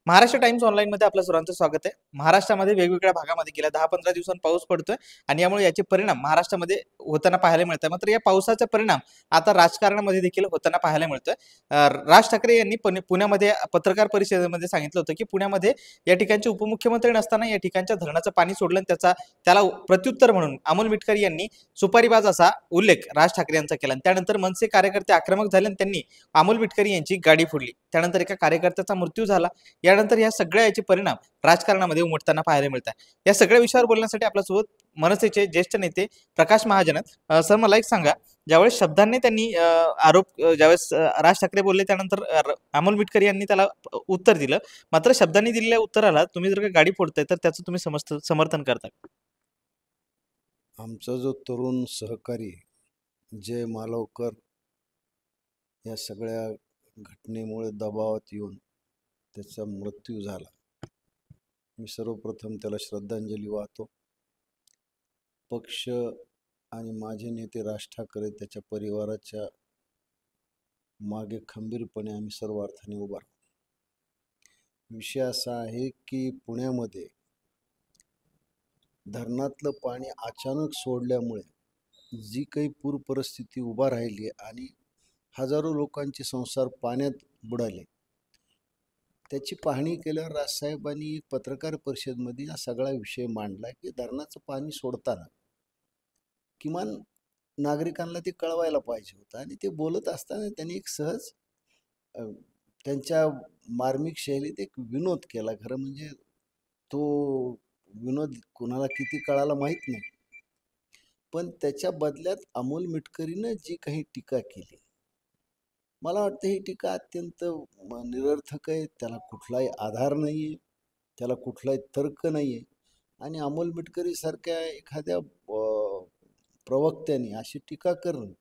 Maharashtra times ऑनलाईनमध्ये आपल्या सर्वांचं स्वागत आहे. महाराष्ट्रामध्ये वेगवेगळ्या भागामध्ये गेल्या 10-15 दिवसांत पाऊस पडतोय आणि यामुळे याचे परिणाम महाराष्ट्रामध्ये होताना पाहायला मिळत आहे. मात्र या पावसाचा परिणाम आता राजकारणामध्ये देखील होताना पाहायला मिळतोय. राज ठाकरे यांनी पुण्यामध्ये पत्रकार परिषदेमध्ये सांगितलं होतं की पुण्यामध्ये या ठिकाणचे उपमुख्यमंत्री नसताना या ठिकाणच्या धरणाचं पाणी सोडलं आणि त्याला प्रत्युत्तर म्हणून अमोल मिटकरी यांनी सुपारीबाज असा उल्लेख राज ठाकरे यांचा केला. त्यानंतर मनसे कार्यकर्ते आक्रमक झाले आणि त्यांनी अमोल मिटकरी यांची गाडी फोडली. त्यानंतर एका कार्यकर्त्याचा मृत्यू झाला. यानंतर या सगळ्या याचे परिणाम राजकारणामध्ये उमटताना पाहायला मिळतात. या सगळ्या विषयावर बोलण्यासाठी आपल्यासोबत मनसेचे ज्येष्ठ नेते प्रकाश महाजन आहेत. सर, मला एक सांगा, ज्यावेळेस शब्दांनी त्यांनी ज्यावेळेस राज ठाकरे बोलले त्यानंतर अमोल मिटकरी यांनी त्याला उत्तर दिलं. मात्र शब्दांनी दिलेल्या उत्तराला तुम्ही जर का गाडी फोडताय तर त्याचं तुम्ही समर्थन करता? आमचा जो तरुण सहकारी जय मालवकर या सगळ्या घटनेमुळे दबावात येऊन त्याचा मृत्यू झाला, मी सर्वप्रथम त्याला श्रद्धांजली वाहतो. पक्ष आणि माझे नेते राज ठाकरे त्याच्या परिवाराच्या मागे खंबीरपणे आम्ही सर्व अर्थाने उभा राहू. विषय असा आहे की पुण्यामध्ये धरणातलं पाणी अचानक सोडल्यामुळे जी काही पूर परिस्थिती उभा राहिली आणि हजारो लोकांचे संसार पाण्यात बुडाले, त्याची पाहणी केल्यावर राजसाहेबांनी एक पत्रकार परिषदेमध्ये हा सगळा विषय मांडला की धरणाचं पाणी सोडताना किमान नागरिकांना ते कळवायला पाहिजे होतं. आणि ते बोलत असताना त्यांनी एक सहज त्यांच्या मार्मिक शैलीत एक विनोद केला. खरं म्हणजे तो विनोद कुणाला किती कळाला माहीत नाही, पण त्याच्या बदल्यात अमोल मिटकरीनं जी काही टीका केली, मला वाटतं ही टीका अत्यंत निरर्थक आहे. त्याला कुठलाही आधार नाही आहे, त्याला कुठलाही तर्क नाही आहे. आणि अमोल मिटकरी सारख्या एखाद्या प्रवक्त्याने अशी टीका करणं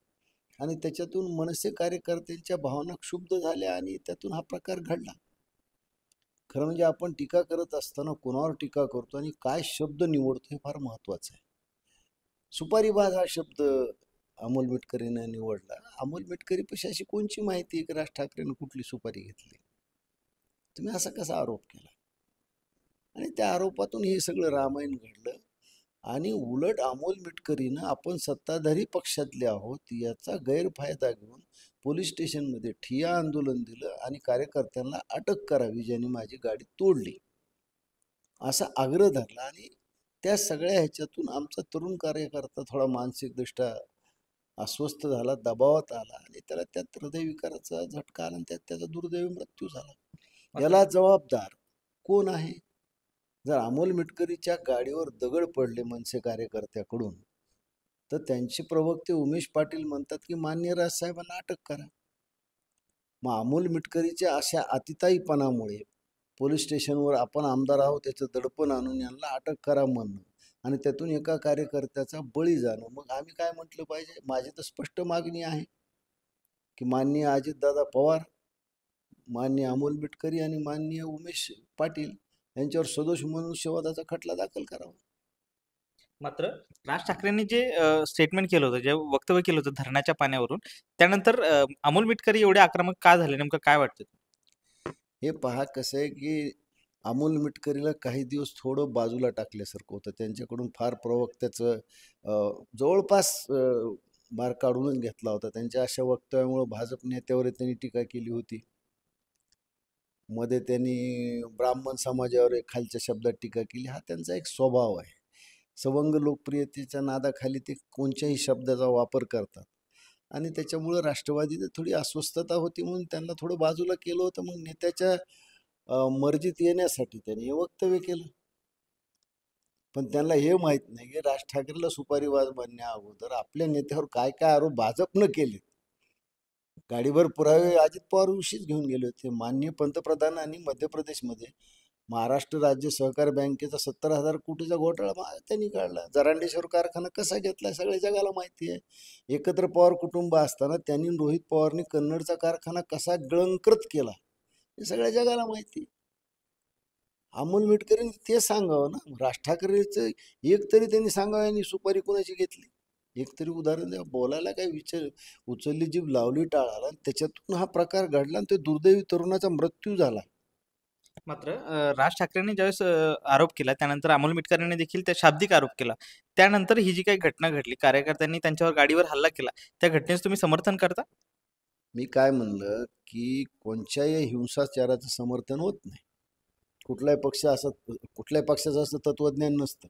आणि त्याच्यातून मनसे कार्यकर्त्यांच्या भावना क्षुब्ध झाल्या आणि त्यातून हा प्रकार घडला. खरं म्हणजे आपण टीका करत असताना कोणावर टीका करतो आणि काय शब्द निवडतो हे फार महत्त्वाचं आहे. सुपारीबाज हा शब्द अमोल मिटकरीनं निवडला. अमोल मिटकरी पशी अशी कोणची माहिती आहे की राज ठाकरेंनी कुठली सुपारी घेतली? तुम्ही असा कसा आरोप केला? आणि त्या आरोपातून हे सगळं रामायण घडलं. आणि उलट अमोल मिटकरीनं आपण सत्ताधारी पक्षातले आहोत याचा गैरफायदा घेऊन पोलीस स्टेशनमध्ये ठिय्या आंदोलन दिलं आणि कार्यकर्त्यांना अटक करावी ज्यांनी माझी गाडी तोडली असा आग्रह धरला. आणि त्या सगळ्या ह्याच्यातून आमचा तरुण कार्यकर्ता थोडा मानसिकदृष्ट्या अस्वस्थ झाला, दबावात आला आणि त्याला त्यात हृदयविकाराचा झटका आला आणि त्यात त्याचा दुर्दैवी मृत्यू झाला. याला जबाबदार कोण आहे? जर अमोल मिटकरीच्या गाडीवर दगड पडले मनसे कार्यकर्त्याकडून, तर त्यांचे प्रवक्ते उमेश पाटील म्हणतात की माननीय राजसाहेबांना अटक करा. मग अमोल मिटकरीच्या अशा अतिताईपणामुळे पोलीस स्टेशनवर आपण आमदार आहोत त्याचं दडपण आणून यांना अटक करा म्हणणं आणि त्यातून एका कार्यकर्त्याचा बळी जाणं, मग आम्ही काय म्हटलं पाहिजे? माझी तर स्पष्ट मागणी आहे की माननीय अजितदादा पवार, माननीय अमोल मिटकरी आणि माननीय उमेश पाटील यांच्यावर सदोष मनुष्यवधाचा खटला दाखल करावा. मात्र राज ठाकरेंनी जे स्टेटमेंट केलं होतं, जे वक्तव्य केलं होतं धरणाच्या पाण्यावरून, त्यानंतर अमोल मिटकरी एवढे आक्रमक का झाले, नेमकं काय वाटतं? हे पहा, कसं आहे की अमोल मिटकरीला काही दिवस थोडं बाजूला टाकल्यासारखं होतं. त्यांच्याकडून फार प्रवक्त्याचं जवळपास मार काढूनच घेतला होता. त्यांच्या अशा वक्तव्यामुळं भाजप नेत्यावर त्यांनी टीका केली होती. मध्ये त्यांनी ब्राह्मण समाजावर एक खालच्या शब्दात टीका केली. हा त्यांचा एक स्वभाव आहे. सवंग लोकप्रियतेच्या नादाखाली ते कोणत्याही शब्दाचा वापर करतात आणि त्याच्यामुळं राष्ट्रवादीत थोडी अस्वस्थता होती म्हणून त्यांना थोडं बाजूला केलं होतं. मग नेत्याच्या मर्जीत येण्यासाठी त्यांनी हे वक्तव्य केलं. पण त्यांना हे माहीत नाही की राज ठाकरेला सुपारीबाज बनण्या अगोदर आपल्या नेत्यावर काय काय आरोप भाजपनं केले. गाडीभर पुरावे अजित पवार विषयीच घेऊन गेले होते. माननीय पंतप्रधानांनी मध्य प्रदेशमध्ये महाराष्ट्र राज्य सहकार बँकेचा 70,000 कोटीचा घोटाळा त्यांनी काढला. जरांडेश्वर कारखाना कसा घेतला सगळ्या जगाला माहिती आहे. एकत्र पवार कुटुंब असताना त्यांनी रोहित पवारनी कन्नडचा कारखाना कसा गिळंकृत केला हे सगळ्या जगाला माहिती. अमोल मिटकरींनी ते सांगावं ना. राज ठाकरेचं एक तरी त्यांनी सांगावं यांनी सुपारी कोणाची घेतली, एक तरी उदाहरण द्या. बोलायला काय उचलली जीभ लावली टाळाला, त्याच्यातून हा प्रकार घडला आणि ते दुर्दैवी तरुणाचा मृत्यू झाला. मात्र राज ठाकरेंनी ज्यावेळेस आरोप केला त्यानंतर अमोल मिटकरींनी देखील त्या शाब्दिक आरोप केला. त्यानंतर ही जी काही घटना घडली, कार्यकर्त्यांनी त्यांच्यावर गाडीवर हल्ला केला, त्या घटनेचं तुम्ही समर्थन करता? मी काय म्हणलं की कोणत्याही हिंसाचाराचं समर्थन होत नाही. कुठल्याही पक्षाचं असं तत्वज्ञान नसतं.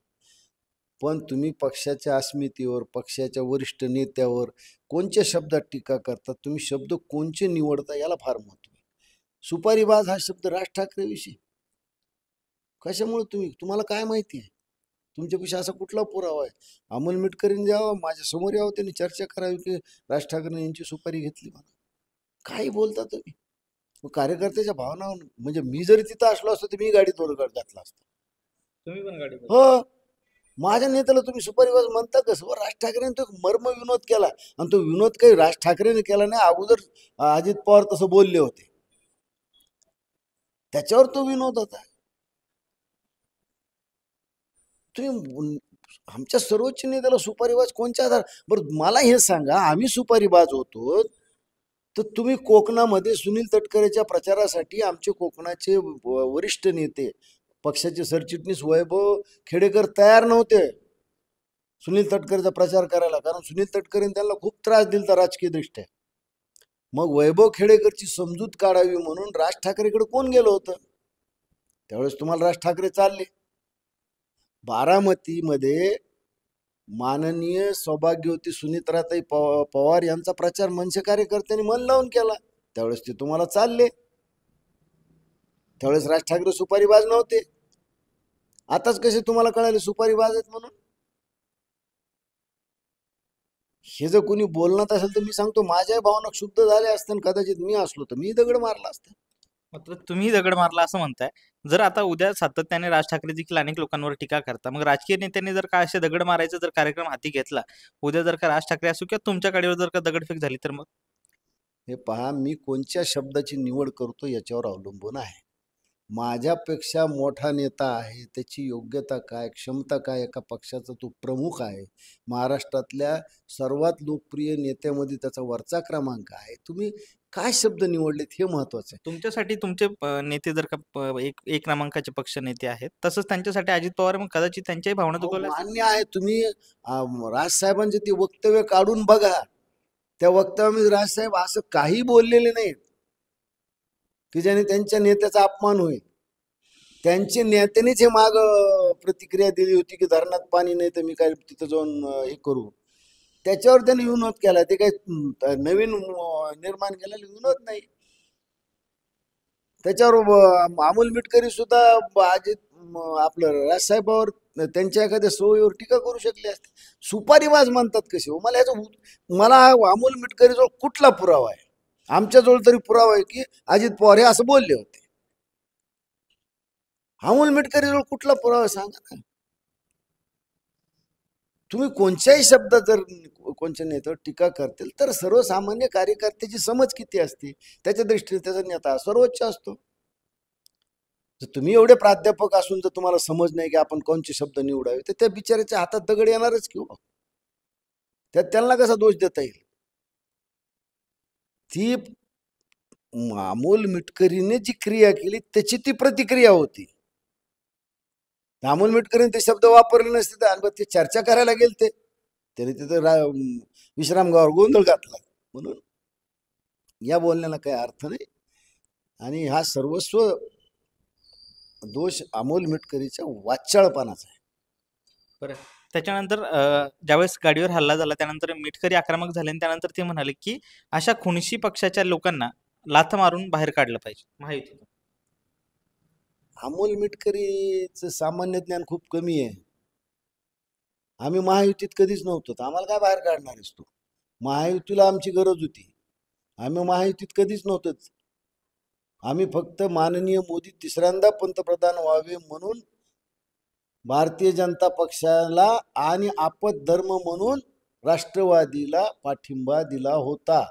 पण तुम्ही पक्षाच्या अस्मितेवर, पक्षाच्या वरिष्ठ नेत्यावर कोणत्या शब्दात टीका करता, तुम्ही शब्द कोणचे निवडता याला फार महत्व आहे. सुपारीबाज हा शब्द राज ठाकरेविषयी कशामुळे तुम्हाला काय माहिती आहे? तुमच्यापेक्षा असा कुठला पुरावा आहे? अमोल मिटकरींनी यावं, माझ्या समोर यावं, त्यांनी चर्चा करावी की राज ठाकरे यांची सुपारी घेतली म्हणा. काही बोलता तुम्ही? मग कार्यकर्त्याच्या भावना, म्हणजे मी जरी तिथं असलो असतो तर मी गाडीत वर घातला असतो. तुम्ही पण गाडी हो, माझ्या नेत्याला तुम्ही सुपारीबाज म्हणता कसं? राज ठाकरेने तो मर्म विनोद केला, आणि तो विनोद काही राज ठाकरेने केला नाही, अगोदर अजित पवार तसं बोलले होते, त्याच्यावर तो विनोद होता. तुम्ही आमच्या सर्वोच्च नेत्याला सुपारीबाज कोणत्या आधार? बरं मला हे सांगा, आम्ही सुपारीबाज होतो तर तुम्ही कोकणामध्ये सुनील तटकरेच्या प्रचारासाठी आमचे कोकणाचे वरिष्ठ नेते, पक्षाचे सरचिटणीस वैभव खेडेकर तयार नव्हते सुनील तटकरेचा प्रचार करायला, कारण सुनील तटकरेने त्यांना खूप त्रास दिला राजकीय दृष्ट्या. मग वैभव खेडेकरची समजूत काढावी म्हणून राज ठाकरेकडे कोण गेलं होतं? त्यावेळेस तुम्हाला राज ठाकरे चालले. बारामतीमध्ये माननीय सौभाग्यवती सुनित्राताई पवार यांचा प्रचार मनसे कार्यकर्त्यांनी मन लावून केला, त्यावेळेस ते तुम्हाला चालले. त्यावेळेस राज ठाकरे सुपारीबाज नव्हते. आताच कसे तुम्हाला कळाले सुपारीबाज आहेत म्हणून? हे जर कोणी बोलणार असेल तर मी सांगतो, माझ्या भावना शुद्ध झाल्या असत्या, कदाचित मी असलो तर मी दगड मारला असता. मात्र तुम्ही दगड मारला असं म्हणताय. जर आता उद्या सातत्याने राज ठाकरे देखील अनेक लोकांवर टीका करता, मग राजकीय नेत्यांनी जर का असे दगड मारायचा जर कार्यक्रम हाती घेतला, उद्या जर का राज ठाकरे असो किंवा तुमच्या गाडीवर जर का दगडफेक झाली तर मग? हे पहा, मी कोणत्या शब्दाची निवड करतो याच्यावर अवलंबून आहे. माझ्यापेक्षा मोठा नेता आहे, त्याची योग्यता काय, क्षमता काय, एका पक्षाचा तो प्रमुख आहे, महाराष्ट्रातल्या सर्वात लोकप्रिय नेत्यामध्ये त्याचा वरचा क्रमांक आहे. तुम्ही काय शब्द निवडलेत हे महत्वाचं आहे. तुमच्यासाठी तुमचे नेते जर का एक क्रमांकाचे पक्ष नेते आहेत, तसंच त्यांच्यासाठी अजित पवार, मग कदाचित त्यांच्याही भावना दुखावल्या असतील. मान्य आहे. तुम्ही राजसाहेबांचे ते वक्तव्य काढून बघा. त्या वक्तव्यामध्ये राजसाहेब असं काही बोललेले नाहीत की ज्याने त्यांच्या नेत्याचा अपमान होईल. त्यांच्या नेत्यानेच हे माग प्रतिक्रिया दिली होती की धरणात पाणी नाही तर मी काय तिथं जाऊन हे करू. त्याच्यावर त्यांनी विनोद केला. ते काही नवीन निर्माण केलेला विनोद नाही. त्याच्यावर अमोल मिटकरी सुद्धा आपलं राजसाहेबावर त्यांच्या एखाद्या सोयीवर टीका करू शकले असते. सुपारीबाज म्हणतात कसे हो? मला अमोल मिटकरीजवळ कुठला पुरावा आहे? आमच्याजवळ तरी पुरावा आहे की अजित पवार हे असं बोलले होते. अमोल मिटकरीजवळ कुठला पुरावा सांगा ना. तुम्ही कोणत्याही शब्दात जर कोणत्या नेत्यावर टीका करतील तर सर्वसामान्य कार्यकर्त्याची समज किती असते त्याच्या दृष्टीने त्याचा नेता सर्वोच्च असतो. जर तुम्ही एवढे प्राध्यापक असून जर तुम्हाला समज नाही की आपण कोणते शब्द निवडावे, तर त्या बिचाऱ्याच्या हातात दगड येणारच किंवा त्यांना कसा दोष देता येईल? ती अमोल मिटकरीने जी क्रिया केली त्याची ती प्रतिक्रिया होती. अमोल मिटकरीने ते शब्द वापरले नसते तर ते चर्चा करायला गेलते, त्याने तिथं विश्रामगावर गोंधळ घातला. म्हणून या बोलण्याला काही अर्थ नाही, आणि हा सर्वस्व दोष अमोल मिटकरीच्या वाचाळपणाचा आहे. बरं, त्याच्यानंतर ज्यावेळेस गाडीवर हल्ला झाला त्यानंतर मिटकरी आक्रमक झाले आणि त्यानंतर ते म्हणाले की अशा खुणशी पक्षाच्या लोकांना लाथ मारून बाहेर काढलं पाहिजे महायुतीतून. अमोल मिटकरीचं सामान्य ज्ञान खूप कमी आहे. आम्ही महायुतीत कधीच नव्हतो, तर आम्हाला काय बाहेर काढणार आहेस तू? महायुतीला आमची गरज होती, आम्ही महायुतीत कधीच नव्हतोच. आम्ही फक्त माननीय मोदी तिसऱ्यांदा पंतप्रधान व्हावे म्हणून भारतीय जनता पक्षाला आणि आपत धर्म म्हणून राष्ट्रवादीला पाठिंबा दिला होता.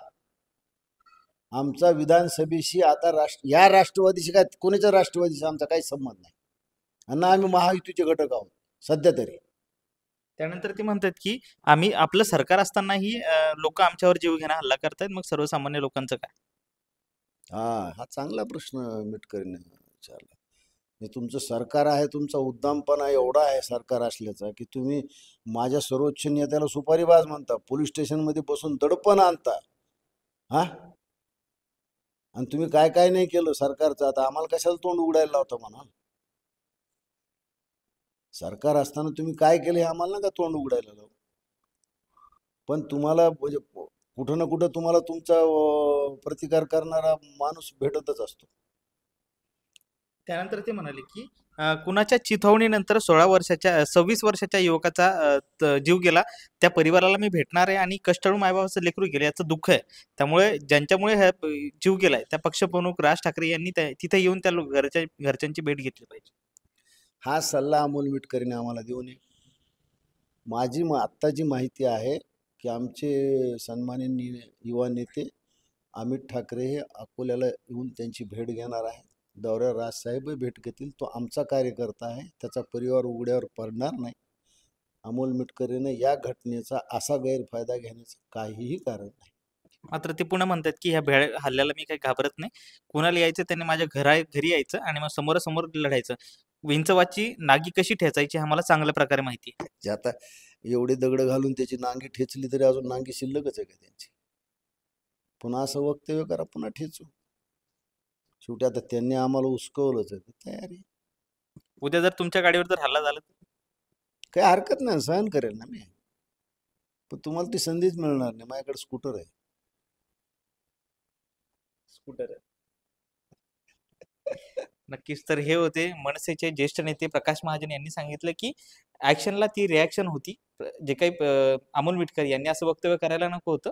आमचा विधानसभेशी आता या राष्ट्रवादीशी काय, कोणाच्या राष्ट्रवादीशी आमचा काही संबंध नाही, आणि आम्ही महायुतीचे घटक आहोत सध्या तरी. त्यानंतर ते म्हणतात की आम्ही आपलं सरकार असतानाही लोक आमच्यावर जीव घेणं हल्ला करतायत, मग सर्वसामान्य लोकांचं काय? हा चांगला प्रश्न मिटकरीने विचारला. हे तुमचं सरकार आहे, तुमचा उद्दामपणा एवढा आहे सरकार असल्याचा की तुम्ही माझ्या सर्वोच्च नेत्याला सुपारीबाज म्हणता, पोलीस स्टेशनमध्ये बसून दडपण आणता. हा, आणि तुम्ही काय काय नाही केलं सरकारचं, आता आम्हाला कशाला तोंड उघडायला लावता म्हणा. सरकार असताना तुम्ही काय केलं हे आम्हाला नका तोंड उघडायला लावू. पण तुम्हाला म्हणजे कुठं ना कुठं तुम्हाला तुमचा प्रतिकार करणारा माणूस भेटतच असतो. त्यानंतर ते म्हणाले की कुणाच्या चिथावणीनंतर 26 वर्षाच्या युवकाचा जीव गेला. त्या परिवाराला मी भेटणार आहे आणि कष्टाळू मायबापाचं लेकरू गेलं याचं दुःख आहे. त्यामुळे ज्यांच्यामुळे जीव गेलाय त्या पक्षप्रमुख राज ठाकरे यांनी तिथे येऊन त्या घरच्यांची भेट घेतली पाहिजे. हा सल्ला अमोल मिटकरीने आम्हाला देऊ नये. माझी आत्ताची माहिती आहे की आमचे सन्माननीय युवा नेते अमित ठाकरे हे अकोल्याला येऊन त्यांची भेट घेणार आहे. दौऱ्यावर राजसाहेब भेट घेतील. तो आमचा कार्यकर्ता आहे, त्याचा परिवार उघड्यावर पडणार नाही. अमोल मिटकरीने या घटनेचा असा गैरफायदा घेण्याचं काहीही कारण नाही. मात्र ते पुन्हा म्हणतात की ह्या हल्ल्याला मी काही घाबरत नाही. कुणाला यायचं त्यांनी माझ्या घरी यायचं आणि मग समोरासमोर लढायचं. विंचवाची नागी कशी ठेचायची हा मला चांगल्या प्रकारे माहिती आहे. जे आता एवढे दगड घालून त्याची नांगी ठेचली तरी अजून नांगी शिल्लकच आहे का त्यांची? पुन्हा असं वक्तव्य करा, पुन्हा ठेचू. शेवटी आता त्यांनी आम्हाला उस्कवलंच आहे, तयारी. उद्या जर तुमच्या गाडीवर जर हल्ला झाला तर काही हरकत नाही, सहन करेल ना मी. पण तुम्हाला ती संधीच मिळणार नाही. माझ्याकडे स्कूटर आहे. स्कूटर नक्कीच. तर हे होते मनसेचे ज्येष्ठ नेते प्रकाश महाजन यांनी सांगितलं की ऍक्शनला ती रिॲक्शन होती. जे काही अमोल मिटकर यांनी असं वक्तव्य करायला नको होतं,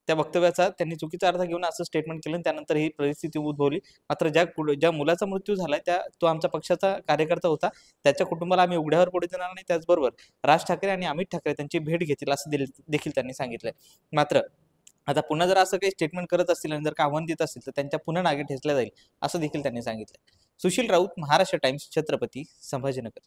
त्या वक्तव्याचा त्यांनी चुकीचा अर्थ घेऊन असं स्टेटमेंट केलं. त्यानंतर ही परिस्थिती उद्भवली. मात्र ज्या मुलाचा मृत्यू झालाय तो आमचा पक्षाचा कार्यकर्ता होता. त्याच्या कुटुंबाला आम्ही उघड्यावर पडू देणार नाही. त्याचबरोबर राज ठाकरे आणि अमित ठाकरे त्यांची भेट घेतील असं देखील त्यांनी सांगितलंय. मात्र आता पुन्हा जर असं काही स्टेटमेंट करत असतील आणि जर का आव्हान देत असतील तर त्यांच्या पुन्हा नागे ठेचल्या जाईल असं देखील त्यांनी सांगितलं. सुशील राऊत, महाराष्ट्र टाइम्स, छत्रपती संभाजीनगर.